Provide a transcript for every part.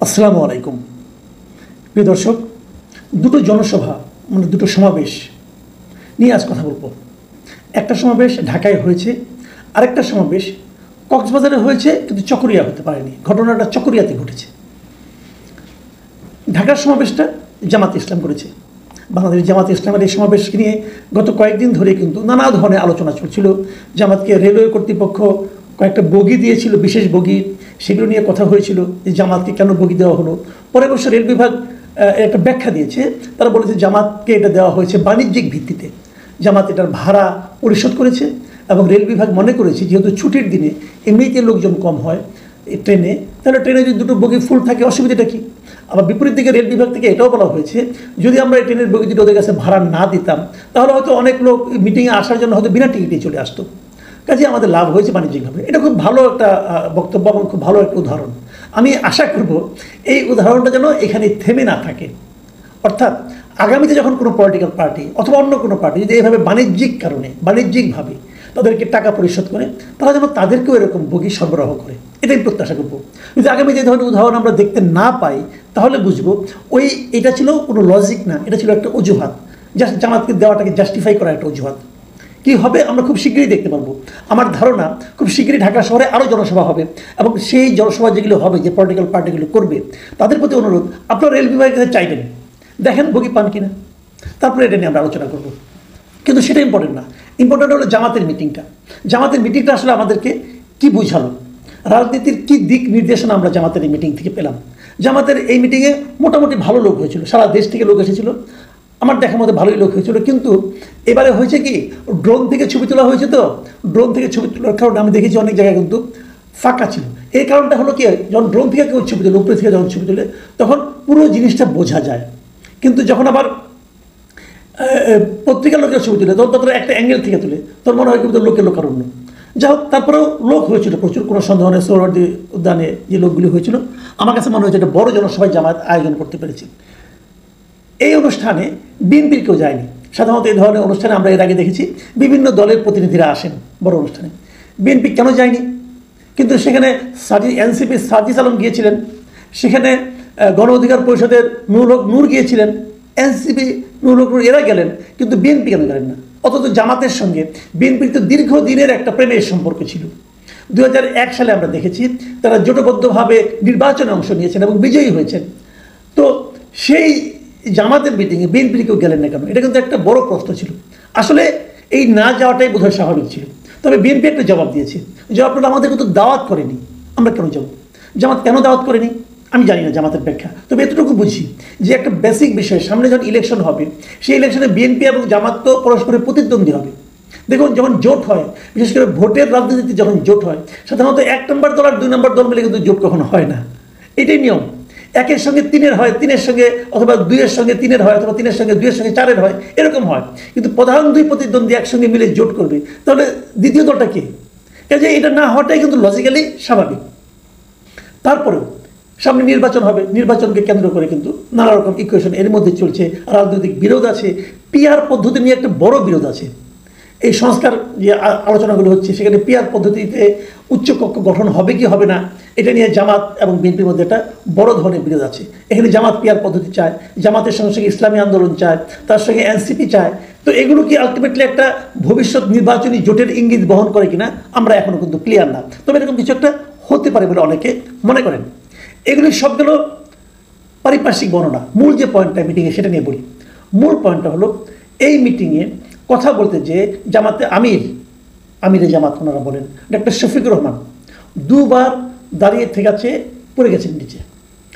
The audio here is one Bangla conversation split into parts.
আসসালামু আলাইকুম। প্রিয় দর্শক, দুটো জনসভা মানে দুটো সমাবেশ নিয়ে আজ কথা বলবো। একটা সমাবেশ ঢাকায় হয়েছে, আরেকটা সমাবেশ কক্সবাজারে হয়েছে, কিন্তু চকরিয়া হতে পারেনি। ঘটনাটা চকরিয়াতে ঘটেছে। ঢাকার সমাবেশটা জামাত ইসলাম করেছে। বাংলাদেশ জামাত ইসলামের এই সমাবেশকে নিয়ে গত কয়েকদিন ধরে কিন্তু নানা ধরনের আলোচনা চলছিল। জামাতকে রেলওয়ে কর্তৃপক্ষ কয়েকটা বগি দিয়েছিল, বিশেষ বগি, সেগুলো নিয়ে কথা হয়েছিল যে জামাতকে কেন বগি দেওয়া হলো। পরে অবশ্য রেল বিভাগ একটা ব্যাখ্যা দিয়েছে। তারা বলেছে জামাতকে এটা দেওয়া হয়েছে বাণিজ্যিক ভিত্তিতে। জামাত এটার ভাড়া পরিশোধ করেছে এবং রেল বিভাগ মনে করেছে যেহেতু ছুটির দিনে এমনিতে লোকজন কম হয় ট্রেনে, তাহলে ট্রেনে যদি দুটো বগি ফুল থাকে অসুবিধাটা কী। আবার বিপরীত দিকে রেল বিভাগ থেকে এটাও বলা হয়েছে যদি আমরা এই ট্রেনের বগি দুটো ওদের কাছে ভাড়া না দিতাম তাহলে হয়তো অনেক লোক মিটিংয়ে আসার জন্য হয়তো বিনা টিকিটে চলে আসতো। কাজে আমাদের লাভ হয়েছে বাণিজ্যিকভাবে। এটা খুব ভালো একটা বক্তব্য এবং খুব ভালো একটা উদাহরণ। আমি আশা করব এই উদাহরণটা যেন এখানে থেমে না থাকে। অর্থাৎ আগামীতে যখন কোনো পলিটিক্যাল পার্টি অথবা অন্য কোনো পার্টি যদি এইভাবে বাণিজ্যিক কারণে বাণিজ্যিকভাবে তাদেরকে টাকা পরিশোধ করে, তারা যেন তাদেরকেও এরকম বগি সরবরাহ করে, এটাই প্রত্যাশা করবো। যদি আগামীতে এই ধরনের উদাহরণ আমরা দেখতে না পাই তাহলে বুঝবো এটা ছিল কোনো লজিক না, এটা ছিল একটা অজুহাত, জাস্ট জামাতকে দেওয়াটাকে জাস্টিফাই করা একটা অজুহাত। কী হবে আমরা খুব শীঘ্রই দেখতে পারবো। আমার ধারণা খুব শীঘ্রই ঢাকা শহরে আরও জনসভা হবে এবং সেই জনসভা যেগুলো হবে, যে পলিটিক্যাল পার্টিগুলো করবে, তাদের প্রতি অনুরোধ আপনারা রেল বিভাগের কাছে চাইবেন, দেখেন বগি পান কিনা, তারপরে এটা নিয়ে আমরা আলোচনা করব। কিন্তু সেটা ইম্পর্টেন্ট না। ইম্পর্টেন্ট হলো জামাতের মিটিংটা। জামাতের মিটিংটা আসলে আমাদেরকে কি বুঝালো, রাজনীতির কি দিক নির্দেশনা আমরা জামাতের এই মিটিং থেকে পেলাম। জামাতের এই মিটিংয়ে মোটামুটি ভালো লোক হয়েছিল, সারা দেশ থেকে লোক এসেছিল, আমার দেখার মধ্যে ভালোই লোক হয়েছিল। কিন্তু এবারে হয়েছে কি, ড্রোন থেকে ছবি তোলা হয়েছে, তো ড্রোন থেকে ছবি তোলার কারণে আমি দেখেছি অনেক জায়গায় কিন্তু ফাঁকা ছিল। এই কারণটা হলো কি, যখন ড্রোন থেকে কেউ ছবি তোলে, উপরে থেকে যখন ছবি তোলে তখন পুরো জিনিসটা বোঝা যায়। কিন্তু যখন আবার পত্রিকার লোকের ছবি তুলে তখন তারা একটা অ্যাঙ্গেল থেকে তুলে, তোর মনে হয় কিন্তু লোকের লোকারণ্য। যাই হোক, তারপরেও লোক হয়েছিল প্রচুর, কোনো সন্দেহ নেই। সোহরাওয়ার্দী উদ্যানে যে লোকগুলি হয়েছিল, আমার কাছে মনে হয়েছে একটা বড় জনসভায় জামায়াত আয়োজন করতে পেরেছি। এই অনুষ্ঠানে বিএনপির কেউ যায়নি। সাধারণত এই ধরনের অনুষ্ঠানে আমরা এর আগে দেখেছি বিভিন্ন দলের প্রতিনিধিরা আসেন বড় অনুষ্ঠানে। বিএনপি কেন যায়নি? কিন্তু সেখানে এনসিপির সাজিদ আলম গিয়েছিলেন, সেখানে গণ অধিকার পরিষদের নূর গিয়েছিলেন, এনসিপি নূর এরা গেলেন, কিন্তু বিএনপি কেন গেলেন না? অথচ জামাতের সঙ্গে বিএনপির তো দীর্ঘদিনের একটা প্রেমের সম্পর্ক ছিল। 2001 সালে আমরা দেখেছি তারা জোটবদ্ধভাবে নির্বাচনে অংশ নিয়েছেন এবং বিজয়ী হয়েছেন। তো সেই জামাতের মিটিংয়ে বিএনপির কেউ গেলেন না কেন? এটা কিন্তু একটা বড় প্রশ্ন ছিল। আসলে এই না যাওয়াটাই বোধহয় স্বাভাবিক ছিল। তবে বিএনপি একটা জবাব দিয়েছে, জবাবটা আমাদের কিন্তু দাওয়াত করেনি, আমরা কেন যাব? জামাত কেন দাওয়াত করেনি আমি জানি না জামাতের ব্যাখ্যা। তবে এতটুকু বুঝি যে একটা বেসিক বিষয়, সামনে যখন ইলেকশন হবে সেই ইলেকশনে বিএনপি এবং জামাত তো পরস্পরের প্রতিদ্বন্দ্বী হবে। দেখুন, যখন জোট হয়, বিশেষ করে ভোটের রাজনীতিতে যখন জোট হয়, সাধারণত 1 নম্বর দল আর 2 নম্বর দল মিলে কিন্তু জোট কখনো হয় না। এটাই নিয়ম। 1-এর সঙ্গে 3-এর হয়, 3-এর সঙ্গে অথবা 2-এর সঙ্গে 3-এর হয়, অথবা 3-এর সঙ্গে 2-এর সঙ্গে 4-এর হয়, এরকম হয়। কিন্তু প্রধান দুই প্রতিদ্বন্দ্বী একসঙ্গে মিলে জোট করবে, তাহলে দ্বিতীয় দলটা কি? কাজে এটা না হওয়াটাই কিন্তু লজিক্যালি স্বাভাবিক। তারপরেও সামনে নির্বাচন হবে, নির্বাচনকে কেন্দ্র করে কিন্তু নানা রকম ইকুয়েশন এর মধ্যে চলছে, রাজনৈতিক বিরোধ আছে, পিআর পদ্ধতি নিয়ে একটা বড় বিরোধ আছে। এই সংস্কার যে আলোচনাগুলো হচ্ছে সেখানে পিআর পদ্ধতিতে উচ্চকক্ষ গঠন হবে কি হবে না, এটা নিয়ে জামাত এবং বিএনপির মধ্যে একটা বড় ধরনের বিরোধ আছে। এখানে জামাত পিআর পদ্ধতি চায়, জামাতের সঙ্গে সঙ্গে ইসলামী আন্দোলন চায়, তার সঙ্গে এনসিপি চায়। তো এগুলো কি আলটিমেটলি একটা ভবিষ্যৎ নির্বাচনী জোটের ইঙ্গিত বহন করে কিনা আমরা এখনও কিন্তু ক্লিয়ার না। তবে এরকম কিছু একটা হতে পারে বলে অনেকে মনে করেন। এগুলি সবগুলো পারিপার্শ্বিক বর্ণনা। মূল যে পয়েন্টটা মিটিংয়ে সেটা নিয়ে বলি। মূল পয়েন্টটা হলো এই মিটিংয়ে কথা বলতে যে জামাতে আমিরে জামাত ওনারা বলেন ডক্টর শফিকুর রহমান 2 বার দাঁড়িয়ে থেকে পড়ে গেছেন নিচে।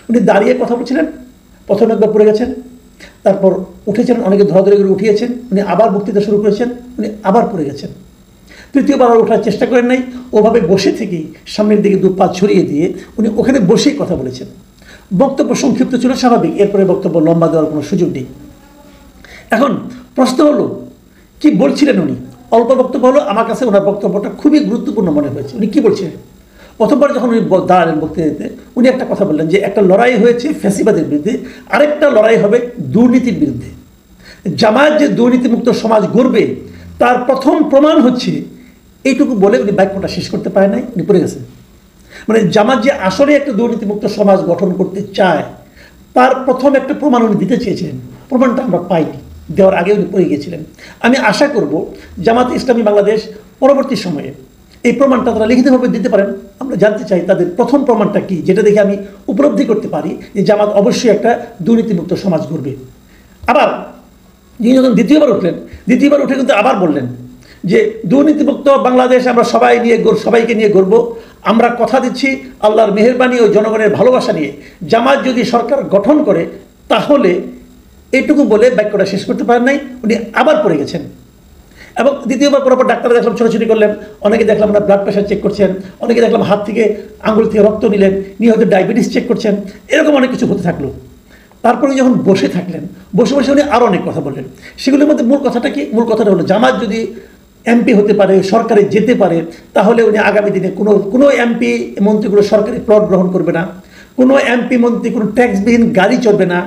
উনি দাঁড়িয়ে কথা বলছিলেন, প্রথম একবার পড়ে গেছেন, তারপর উঠেছেন, অনেকে ধরাধরি করে উঠিয়েছেন, উনি আবার বক্তৃতা শুরু করেছেন, উনি আবার পড়ে গেছেন। তৃতীয়বার আর ওঠার চেষ্টা করেন নাই, ওভাবে বসে থেকেই সামনের দিকে 2 পা ছড়িয়ে দিয়ে উনি ওখানে বসেই কথা বলেছেন। বক্তব্য সংক্ষিপ্ত ছিল, স্বাভাবিক, এরপরে বক্তব্য লম্বা দেওয়ার কোনো সুযোগ নেই। এখন প্রশ্ন হলো কি বলছিলেন উনি? অল্প বক্তব্য হলো, আমার কাছে ওনার বক্তব্যটা খুবই গুরুত্বপূর্ণ মনে হয়েছে। উনি কী বলছিলেন? প্রথমবার যখন উনি দাঁড়ালেন বক্তৃতাতে, উনি একটা কথা বললেন যে একটা লড়াই হয়েছে ফ্যাসিবাদের বিরুদ্ধে, আরেকটা লড়াই হবে দুর্নীতির বিরুদ্ধে। জামায়াত যে দুর্নীতিমুক্ত সমাজ গড়বে তার প্রথম প্রমাণ হচ্ছে এইটুকু বলে উনি বাক্যটা শেষ করতে পারে নাই, উনি পড়ে গেছেন। মানে জামাত যে আসলে একটা দুর্নীতিমুক্ত সমাজ গঠন করতে চায় তার প্রথম একটা প্রমাণ উনি দিতে চেয়েছিলেন, প্রমাণটা আমরা পাইনি, দেওয়ার আগে উনি পড়ে গিয়েছিলেন। আমি আশা করব জামাত ইসলামী বাংলাদেশ পরবর্তী সময়ে এই প্রমাণটা তারা লিখিতভাবে দিতে পারেন। আমরা জানতে চাই তাদের প্রথম প্রমাণটা কি, যেটা দেখে আমি উপলব্ধি করতে পারি যে জামাত অবশ্যই একটা দুর্নীতিমুক্ত সমাজ গড়বে। আবার যিনি যখন দ্বিতীয়বার উঠে কিন্তু আবার বললেন যে দুর্নীতিমুক্ত বাংলাদেশ আমরা সবাইকে নিয়ে গড়ব। আমরা কথা দিচ্ছি আল্লাহর মেহেরবানি ও জনগণের ভালোবাসা নিয়ে জামাত যদি সরকার গঠন করে তাহলে, এইটুকু বলে বাক্যটা শেষ করতে পারেন নাই, উনি আবার পড়ে গেছেন। এবং দ্বিতীয়বার পরপর ডাক্তার দেখলাম ছোটাছুটি করলেন, অনেকে দেখলাম না ব্লাড প্রেশার চেক করছেন, অনেকে দেখলাম হাত থেকে আঙুল থেকে রক্ত নিলেন, নিয়ে হয়তো ডায়াবেটিস চেক করছেন, এরকম অনেক কিছু হতে থাকলো। তারপরে যখন বসে থাকলেন, বসে উনি আরও অনেক কথা বললেন। সেগুলোর মধ্যে মূল কথাটা কি? মূল কথাটা হলো জামাত যদি এমপি হতে পারে, সরকারে যেতে পারে, তাহলে উনি আগামী দিনে কোনো এমপি মন্ত্রীগুলো সরকারি প্লট গ্রহণ করবে না, কোনো এমপি মন্ত্রী কোনো ট্যাক্সবিহীন গাড়ি চলবে না,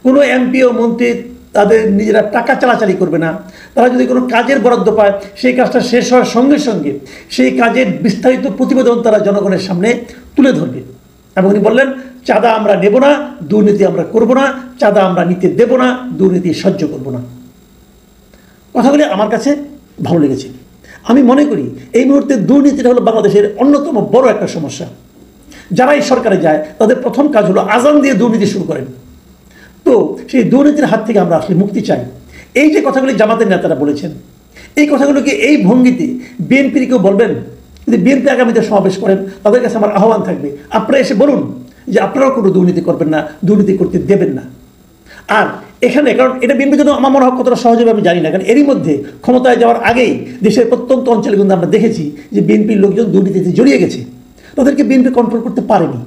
কোনো এমপি ও মন্ত্রী তাদের নিজেরা টাকা চালাচালি করবে না। তারা যদি কোনো কাজের বরাদ্দ পায় সেই কাজটা শেষ হওয়ার সঙ্গে সঙ্গে সেই কাজের বিস্তারিত প্রতিবেদন তারা জনগণের সামনে তুলে ধরবে। এবং উনি বললেন চাঁদা আমরা নেব না, দুর্নীতি আমরা করব না, চাঁদা আমরা নিতে দেব না, দুর্নীতি সহ্য করব না। কথাগুলি আমার কাছে ভালো লেগেছে। আমি মনে করি এই মুহূর্তে দুর্নীতিটা হলো বাংলাদেশের অন্যতম বড় একটা সমস্যা। যারা এই সরকারে যায় তাদের প্রথম কাজ হলো আজান দিয়ে দুর্নীতি শুরু করেন। তো সেই দুর্নীতির হাত থেকে আমরা আসলে মুক্তি চাই। এই যে কথাগুলি জামাতের নেতারা বলেছেন, এই কথাগুলোকে এই ভঙ্গিতে বিএনপির কেউ বলবেন? যদি বিএনপি আগামীতে সমাবেশ করেন তাদের কাছে আমার আহ্বান থাকবে, আপনারা এসে বলুন যে আপনারাও কোনো দুর্নীতি করবেন না, দুর্নীতি করতে দেবেন না। আর এখানে, কারণ এটা বিএনপির জন্য আমার মনে হয় কতটা সহজভাবে আমি জানি না, কারণ এরই মধ্যে ক্ষমতায় যাওয়ার আগেই দেশের প্রত্যন্ত অঞ্চলে কিন্তু আমরা দেখেছি যে বিএনপির লোকজন দুর্নীতিতে জড়িয়ে গেছে, তাদেরকে বিএনপি কন্ট্রোল করতে পারেনি।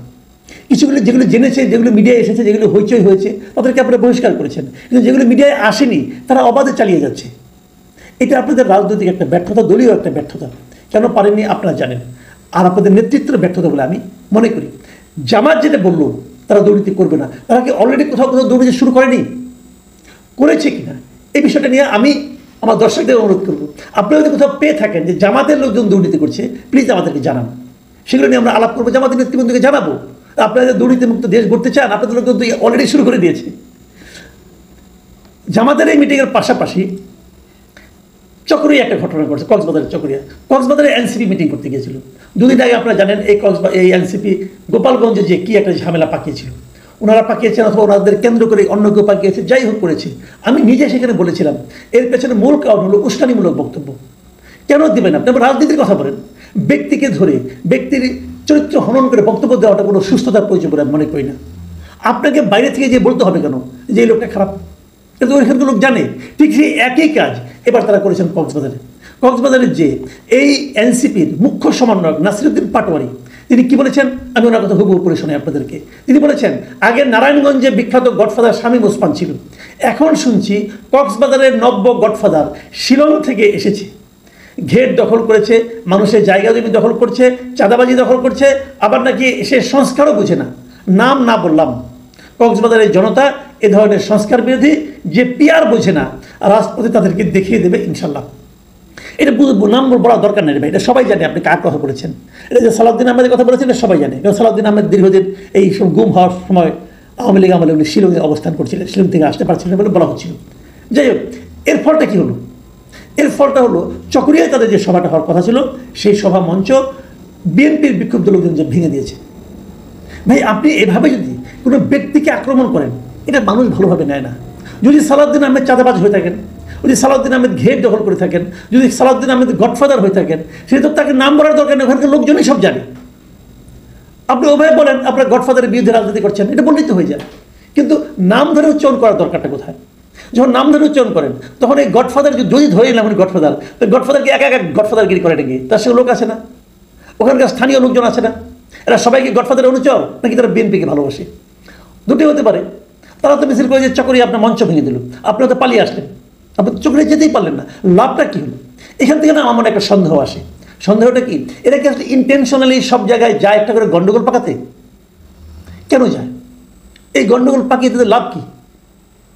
কিছুগুলো যেগুলো জেনেছে, যেগুলো মিডিয়ায় এসেছে, যেগুলো হইচই হয়েছে, তাদেরকে আপনারা বহিষ্কার করেছেন, কিন্তু যেগুলো মিডিয়ায় আসেনি তারা অবাধে চালিয়ে যাচ্ছে। এটা আপনাদের রাজনৈতিক একটা ব্যর্থতা, দলীয় একটা ব্যর্থতা। কেন পারেননি আপনারা জানেন, আর আপনাদের নেতৃত্বের ব্যর্থতা বলে আমি মনে করি। জামাত যেটা বললো তারা দুর্নীতি করবে না, তারা কি অলরেডি কোথাও দুর্নীতি শুরু করেনি? করেছে কিনা এই বিষয়টা নিয়ে আমি আমার দর্শকদের অনুরোধ করবো, আপনারা যদি কোথাও পেয়ে থাকেন যে জামাতের লোকজন দুর্নীতি করছে, প্লিজ আমাদেরকে জানান। সেগুলো নিয়ে আমরা আলাপ করবো, জামাতের নেতৃবৃন্দকে জানাবো। আপনারা দুর্নীতিমুক্ত দেশ গড়তে চান, আপনাদের লোকজন তো অলরেডি শুরু করে দিয়েছে। জামাতের এই মিটিংয়ের পাশাপাশি চকরিয়া একটা ঘটনা ঘটছে, কক্সবাজারে এনসিপি মিটিং করতে গিয়েছিল দুদিন আগে। আপনারা জানেন এই এনসিপি গোপালগঞ্জে যে কি একটা ঝামেলা পাকিয়েছিল, ওনারা পাকিয়েছেন অথবা ওনাদের কেন্দ্র করে অন্য কেউ পাকিয়েছে, যাই হোক করেছে। আমি নিজে সেখানে বলেছিলাম এর পেছনে মূল কারণ হলো উস্কানিমূলক বক্তব্য। কেন দেবেন আপনি? রাজনীতির কথা বলেন, ব্যক্তিকে ধরে ব্যক্তির চরিত্র হনন করে বক্তব্য দেওয়াটা কোনো সুস্থতার পরিচয় বলে আমি মনে করি না। আপনাকে বাইরে থেকে যে বলতে হবে কেন যে এই লোকটা খারাপ, কিন্তু ওইখানকার লোক জানে। ঠিক সেই একই কাজ এবার তারা করেছেন কক্সবাজারের যে এই এনসিপির মুখ্য সমন্বয়ক নাসিরুদ্দিন পাটোয়ারি, তিনি কি বলেছেন আমি ওনার কথা হুবহু পড়ে শোনাই আপনাদেরকে। তিনি বলেছেন আগে নারায়ণগঞ্জে বিখ্যাত গডফাদার শামীম ওসমান ছিল, এখন শুনছি কক্সবাজারের নব্য গডফাদার শিলং থেকে এসেছে, ঘের দখল করেছে, মানুষের জায়গা জমি দখল করছে, চাঁদাবাজি দখল করছে, আবার নাকি সে সংস্কারও বুঝে না। নাম না বললাম, কক্সবাজারের জনতা এ ধরনের সংস্কার বিরোধী, যে পিয়ার বোঝে না, রাজপথে তাদেরকে দেখিয়ে দেবে ইনশাল্লাহ। এটা নাম বলার দরকার নেই ভাই, এটা সবাই জানে আপনি কার কথা বলেছেন। এটা যে সালাউদ্দিন আহমেদের কথা বলেছেন এটা সবাই জানে, কারণ সালাউদ্দিন আহমেদ দীর্ঘদিন এই সব গুম হওয়ার সময় আওয়ামী লীগ আমলে উনি শিলংয়ে অবস্থান করছিলেন, শিলং থেকে আসতে পারছিলেন বলে বলা হচ্ছিল। যাই হোক, এর ফলটা কী হলো? এর ফলটা হলো চকরিয়ায় তাদের যে সভাটা হওয়ার কথা ছিল সেই সভা মঞ্চ বিএনপির বিক্ষুব্ধ লোকজন যে ভেঙে দিয়েছে। ভাই আপনি এভাবে যদি কোনো ব্যক্তিকে আক্রমণ করেন এটা মানুষ ভালোভাবে নেয় না। যদি সালাউদ্দিন আহমেদ চাঁদাবাজ হয়ে থাকেন, যদি সালাউদ্দিন আহমেদ ঘের দখল করে থাকেন, যদি সালাউদ্দিন আহমেদ গডফাদার হয়ে থাকেন, সেটা তো তাকে নাম বলার দরকার নেই, ওখানকার লোকজনই সব জানে। আপনি ওভাবে বলেন আপনার গডফাদারের বিরুদ্ধে রাজনীতি করছেন, এটা বললেই তো হয়ে যায়। কিন্তু নাম ধরে উচ্চারণ করার দরকারটা কোথায়? যখন নাম ধরে উচ্চারণ করেন তখন এই গডফাদার যদি ধরে নিলাম গডফাদার, তো গডফাদারকে একা একা গডফাদারগিরি করে এটা গিয়ে তার সঙ্গে লোক আছে না, ওখানকার স্থানীয় লোকজন আছে না, এরা সবাইকে গডফাদারের অনুচর নাকি তারা বিএনপিকে ভালোবাসে? দুটি হতে পারে। তারা তো মিছিল করে যে চকরিয়া আপনার মঞ্চ ভেঙে দিল, আপনারা তো পালিয়ে আসলেন, আপনি চকরিয়া যেতেই পারলেন না, লাভটা কী হলো? এখান থেকে না আমার মনে একটা সন্দেহ আসে। সন্দেহটা কি, এরা কি আসলে ইন্টেনশনালি সব জায়গায় যায় একটা করে গন্ডগোল পাকাতে? কেন যায়? এই গন্ডগোল পাকিয়ে তাদের লাভ কি?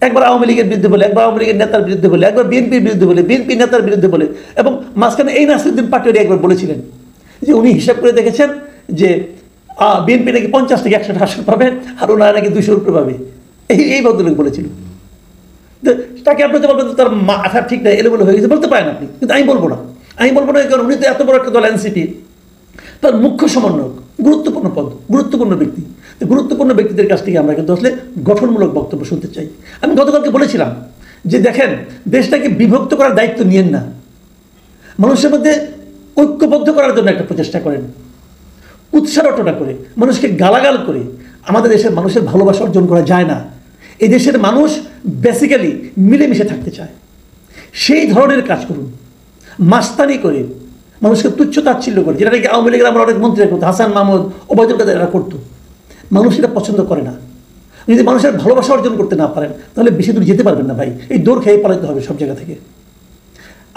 একবার আওয়ামী লীগের বিরুদ্ধে বলে, একবার আওয়ামী লীগের নেতার বিরুদ্ধে বলে, একবার বিএনপির বিরুদ্ধে বলে, বিএনপি নেতার বিরুদ্ধে বলে, এবং মাঝখানে এই নাসিরুদ্দিন পাটোয়ারি একবার বলেছিলেন যে উনি হিসাব করে দেখেছেন যে বিএনপি নাকি 50 থেকে 100টা আসন পাবে, আর ওনারা নাকি 200 উপরে পাবে। এই ভদ্রলোক বলেছিল। তো তাকে আপনি তো বলবেন তার মাথা ঠিক নাই, এলোমেলো হয়ে গেছে, বলতে পারেন আপনি, কিন্তু আমি বলবো না। কারণ উনি তো এত বড় একটা দল এনসিপি, তার মুখ্য সমন্বয়ক, গুরুত্বপূর্ণ পদ, গুরুত্বপূর্ণ ব্যক্তি। তো গুরুত্বপূর্ণ ব্যক্তিদের কাছ থেকে আমরা কিন্তু আসলে গঠনমূলক বক্তব্য শুনতে চাই। আমি গতকালকে বলেছিলাম যে দেখেন, দেশটাকে বিভক্ত করার দায়িত্ব নিয়েন না, মানুষের মধ্যে ঐক্যবদ্ধ করার জন্য একটা প্রচেষ্টা করেন। উৎসাহ রটনা করে, মানুষকে গালাগাল করে আমাদের দেশের মানুষের ভালোবাসা অর্জন করা যায় না। এই দেশের মানুষ বেসিক্যালি মিলেমিশে থাকতে চায়। সেই ধরনের কাজ করুন। মাস্তানি করে, মানুষকে তুচ্ছ তাচ্ছিল্য করে, যেটা নাকি আওয়ামী লীগের আমরা অনেক মন্ত্রীরা করতো, হাসান মাহমুদ, ওবায়দুল কাদের এরা করতো। মানুষ এটা পছন্দ করে না। যদি মানুষের ভালোবাসা অর্জন করতে না পারেন, তাহলে বেশি দূর যেতে পারবেন না ভাই। এই দৌড় খেয়ে পালাতে হবে সব জায়গা থেকে।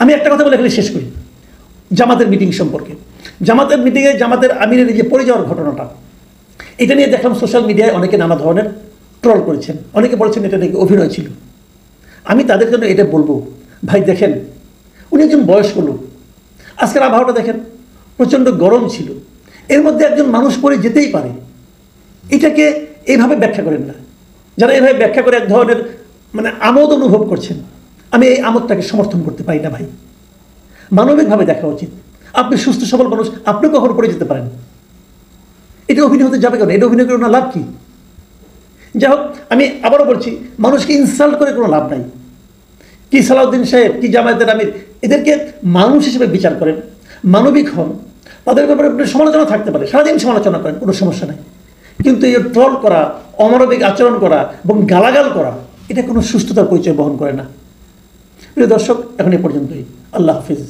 আমি একটা কথা বলে এখানে শেষ করি, জামাতের মিটিং সম্পর্কে। জামাতের মিটিংয়ে জামাতের আমিরের যে পড়ে যাওয়ার ঘটনাটা, এটা নিয়ে দেখলাম সোশ্যাল মিডিয়ায় অনেকে নানা ধরনের ট্রল করেছেন, অনেকে বলেছেন এটা নাকি অভিনয় ছিল। আমি তাদের জন্য এটা বলবো, ভাই দেখেন, উনি একজন বয়স্ক লোক। আজকের আবহাওয়াটা দেখেন, প্রচণ্ড গরম ছিল, এর মধ্যে একজন মানুষ পড়ে যেতেই পারে। এটাকে এইভাবে ব্যাখ্যা করেন না। যারা এইভাবে ব্যাখ্যা করে এক ধরনের আমোদ অনুভব করছেন, আমি এই আমোদটাকে সমর্থন করতে পারি না ভাই। মানবিকভাবে দেখা উচিত। আপনি সুস্থ সবল মানুষ, আপনি কখনো পড়ে যেতে পারেন। এটা অভিনয় হতে যাবে কেন? এটা অভিনয় করে না লাভ কি? যাই হোক, আমি আবারও বলছি, মানুষকে ইনসাল্ট করে কোনো লাভ নাই। কি সালাউদ্দিন সাহেব, কি জামায়াতের আমির, এদেরকে মানুষ হিসেবে বিচার করেন, মানবিক হন। তাদের ব্যাপারে সমালোচনা থাকতে পারে, সারাদিন সমালোচনা করেন, কোনো সমস্যা নাই। কিন্তু এই ট্রল করা, অমানবিক আচরণ করা এবং গালাগাল করা, এটা কোনো সুস্থতার পরিচয় বহন করে না। প্রিয় দর্শক, এখন এ পর্যন্তই। আল্লাহ হাফিজ।